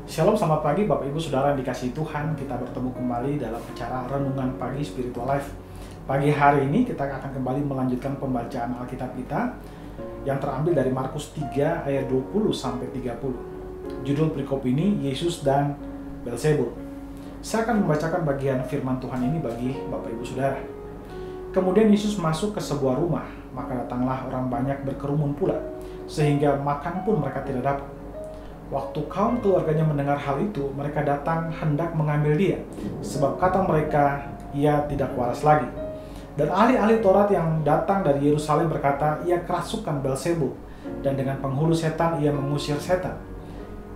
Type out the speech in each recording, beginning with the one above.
Shalom, selamat pagi Bapak Ibu Saudara yang dikasihi Tuhan. Kita bertemu kembali dalam acara Renungan Pagi Spiritual Life. Pagi hari ini kita akan kembali melanjutkan pembacaan Alkitab kita yang terambil dari Markus 3 ayat 20 sampai 30. Judul perikop ini Yesus dan Beelzebul. Saya akan membacakan bagian firman Tuhan ini bagi Bapak Ibu Saudara. Kemudian Yesus masuk ke sebuah rumah, maka datanglah orang banyak berkerumun pula, sehingga makan pun mereka tidak dapat. Waktu kaum keluarganya mendengar hal itu, mereka datang hendak mengambil dia, sebab kata mereka, ia tidak waras lagi. Dan ahli-ahli Taurat yang datang dari Yerusalem berkata, ia kerasukan Beelzebul, dan dengan penghulu setan ia mengusir setan.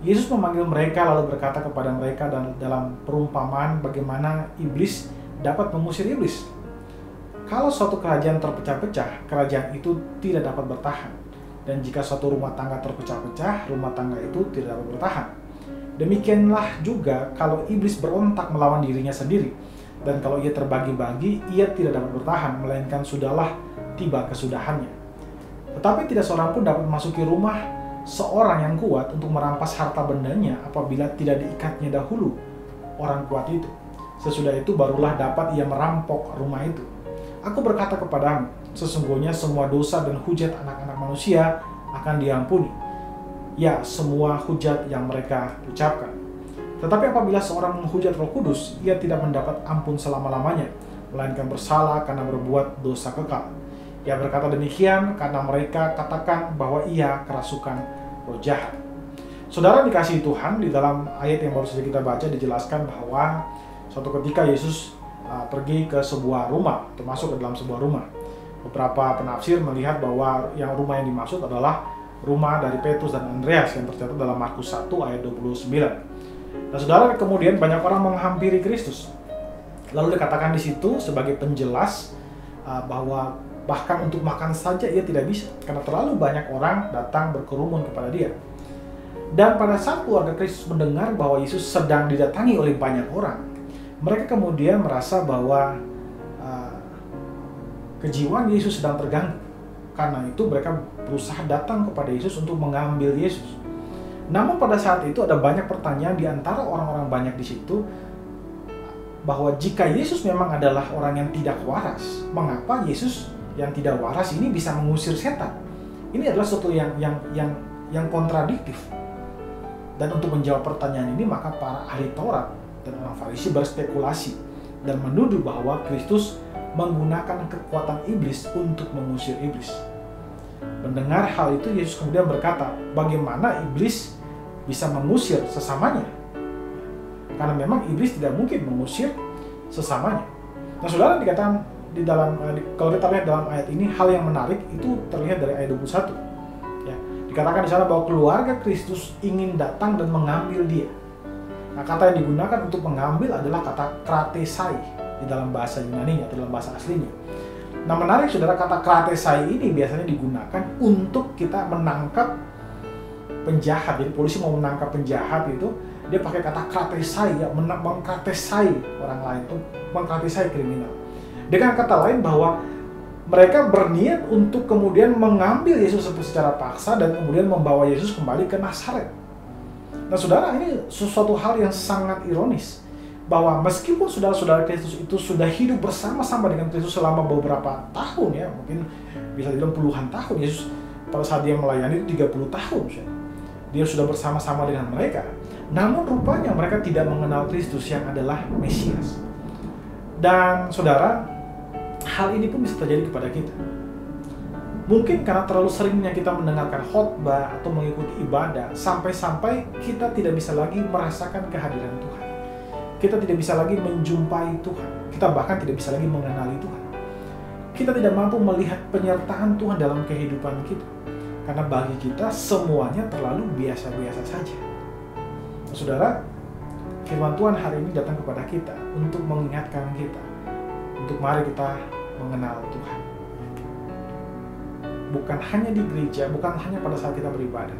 Yesus memanggil mereka lalu berkata kepada mereka dalam perumpamaan bagaimana iblis dapat mengusir iblis. Kalau suatu kerajaan terpecah-pecah, kerajaan itu tidak dapat bertahan. Dan jika suatu rumah tangga terpecah-pecah, rumah tangga itu tidak dapat bertahan. Demikianlah juga kalau iblis berontak melawan dirinya sendiri. Dan kalau ia terbagi-bagi, ia tidak dapat bertahan, melainkan sudahlah tiba kesudahannya. Tetapi tidak seorang pun dapat memasuki rumah seorang yang kuat untuk merampas harta bendanya apabila tidak diikatnya dahulu orang kuat itu. Sesudah itu barulah dapat ia merampok rumah itu. Aku berkata kepadamu, sesungguhnya semua dosa dan hujat anak-anak manusia akan diampuni. Ya, semua hujat yang mereka ucapkan. Tetapi apabila seorang menghujat Roh Kudus, ia tidak mendapat ampun selama-lamanya, melainkan bersalah karena berbuat dosa kekal. Ia berkata demikian karena mereka katakan bahwa ia kerasukan roh jahat. Saudara dikasihi Tuhan, di dalam ayat yang baru saja kita baca dijelaskan bahwa suatu ketika Yesus pergi ke sebuah rumah, termasuk ke dalam sebuah rumah. Beberapa penafsir melihat bahwa rumah yang dimaksud adalah rumah dari Petrus dan Andreas yang tercatat dalam Markus 1 ayat 29. Nah, saudara, kemudian banyak orang menghampiri Kristus. Lalu dikatakan di situ sebagai penjelas bahwa bahkan untuk makan saja ia tidak bisa karena terlalu banyak orang datang berkerumun kepada dia. Dan pada saat keluarga Kristus mendengar bahwa Yesus sedang didatangi oleh banyak orang, mereka kemudian merasa bahwa kejiwaan Yesus sedang terganggu. Karena itu mereka berusaha datang kepada Yesus untuk mengambil Yesus. Namun pada saat itu ada banyak pertanyaan di antara orang-orang banyak di situ, bahwa jika Yesus memang adalah orang yang tidak waras, mengapa Yesus yang tidak waras ini bisa mengusir setan? Ini adalah sesuatu yang kontradiktif. Dan untuk menjawab pertanyaan ini, maka para ahli Taurat dan orang Farisi berspekulasi dan menuduh bahwa Kristus menggunakan kekuatan iblis untuk mengusir iblis. Mendengar hal itu, Yesus kemudian berkata, bagaimana iblis bisa mengusir sesamanya? Karena memang iblis tidak mungkin mengusir sesamanya. Nah, saudara, dikatakan di dalam kalau kita lihat dalam ayat ini, hal yang menarik itu terlihat dari ayat 21. Ya, dikatakan di sana bahwa keluarga Kristus ingin datang dan mengambil dia. Nah, kata yang digunakan untuk mengambil adalah kata kratesai di dalam bahasa Yunani-nya, atau dalam bahasa aslinya. Nah, menarik saudara, kata kratesai ini biasanya digunakan untuk kita menangkap penjahat. Jadi polisi mau menangkap penjahat itu, dia pakai kata kratesai, ya, mengkratesai orang lain, itu mengkratesai kriminal. Dengan kata lain bahwa mereka berniat untuk kemudian mengambil Yesus secara paksa dan kemudian membawa Yesus kembali ke Nazaret. Nah, saudara, ini sesuatu hal yang sangat ironis, bahwa meskipun saudara-saudara Kristus itu sudah hidup bersama-sama dengan Kristus selama beberapa tahun, ya, mungkin bisa dibilang puluhan tahun. Yesus pada saat dia melayani itu 30 tahun, dia sudah bersama-sama dengan mereka. Namun rupanya mereka tidak mengenal Kristus yang adalah Mesias. Dan saudara, hal ini pun bisa terjadi kepada kita. Mungkin karena terlalu seringnya kita mendengarkan khotbah atau mengikuti ibadah, sampai-sampai kita tidak bisa lagi merasakan kehadiran Tuhan. Kita tidak bisa lagi menjumpai Tuhan. Kita bahkan tidak bisa lagi mengenali Tuhan. Kita tidak mampu melihat penyertaan Tuhan dalam kehidupan kita. Karena bagi kita semuanya terlalu biasa-biasa saja. Nah, saudara, firman Tuhan hari ini datang kepada kita untuk mengingatkan kita, untuk mari kita mengenal Tuhan. Bukan hanya di gereja, bukan hanya pada saat kita beribadah,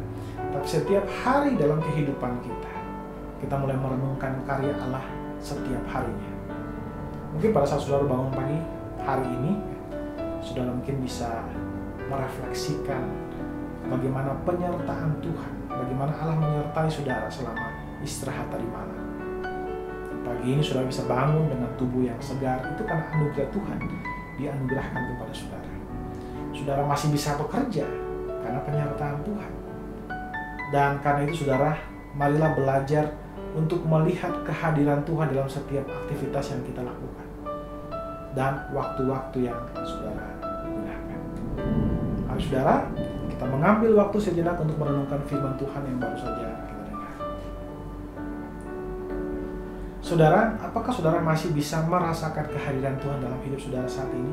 tapi setiap hari dalam kehidupan kita mulai merenungkan karya Allah setiap harinya. Mungkin pada saat saudara bangun pagi hari ini, saudara mungkin bisa merefleksikan bagaimana penyertaan Tuhan, bagaimana Allah menyertai saudara selama istirahat tadi malam. Pagi ini saudara bisa bangun dengan tubuh yang segar, itu karena anugerah Tuhan dianugerahkan kepada saudara. Saudara masih bisa bekerja karena penyertaan Tuhan. Dan karena itu saudara, marilah belajar untuk melihat kehadiran Tuhan dalam setiap aktivitas yang kita lakukan dan waktu-waktu yang saudara gunakan. Mari saudara, kita mengambil waktu sejenak untuk merenungkan firman Tuhan yang baru saja kita dengar. Saudara, apakah saudara masih bisa merasakan kehadiran Tuhan dalam hidup saudara saat ini?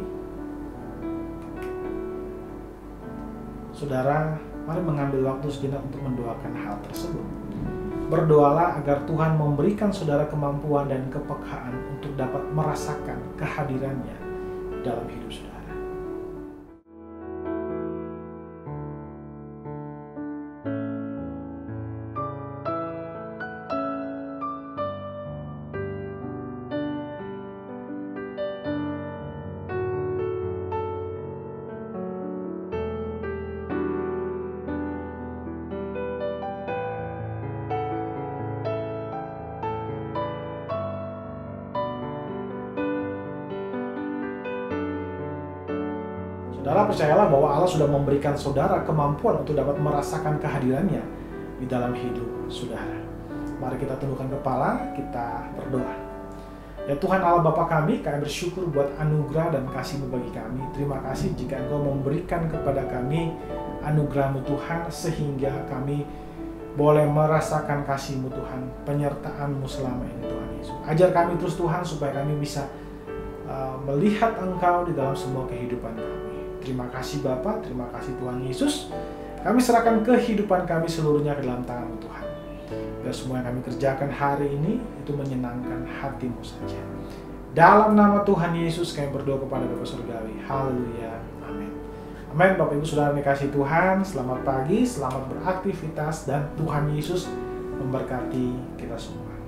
Saudara, mari mengambil waktu sejenak untuk mendoakan hal tersebut. Berdoalah agar Tuhan memberikan saudara kemampuan dan kepekaan untuk dapat merasakan kehadirannya dalam hidup saudara. Saudara, percayalah bahwa Allah sudah memberikan saudara kemampuan untuk dapat merasakan kehadirannya di dalam hidup saudara. Mari kita tundukkan kepala, kita berdoa. Ya Tuhan Allah Bapa kami bersyukur buat anugerah dan kasih-Mu bagi kami. Terima kasih jika Engkau memberikan kepada kami anugerah-Mu Tuhan, sehingga kami boleh merasakan kasih-Mu Tuhan, penyertaan-Mu selama ini Tuhan Yesus. Ajar kami terus Tuhan, supaya kami bisa melihat Engkau di dalam semua kehidupan kami. Terima kasih Bapa, terima kasih Tuhan Yesus. Kami serahkan kehidupan kami seluruhnya ke dalam tangan-Mu Tuhan. Biar semua yang kami kerjakan hari ini itu menyenangkan hati-Mu saja. Dalam nama Tuhan Yesus kami berdoa kepada Bapa Surgawi. Haleluya. Amin. Amin. Bapak Ibu Saudara dikasihi Tuhan, selamat pagi, selamat beraktivitas, dan Tuhan Yesus memberkati kita semua.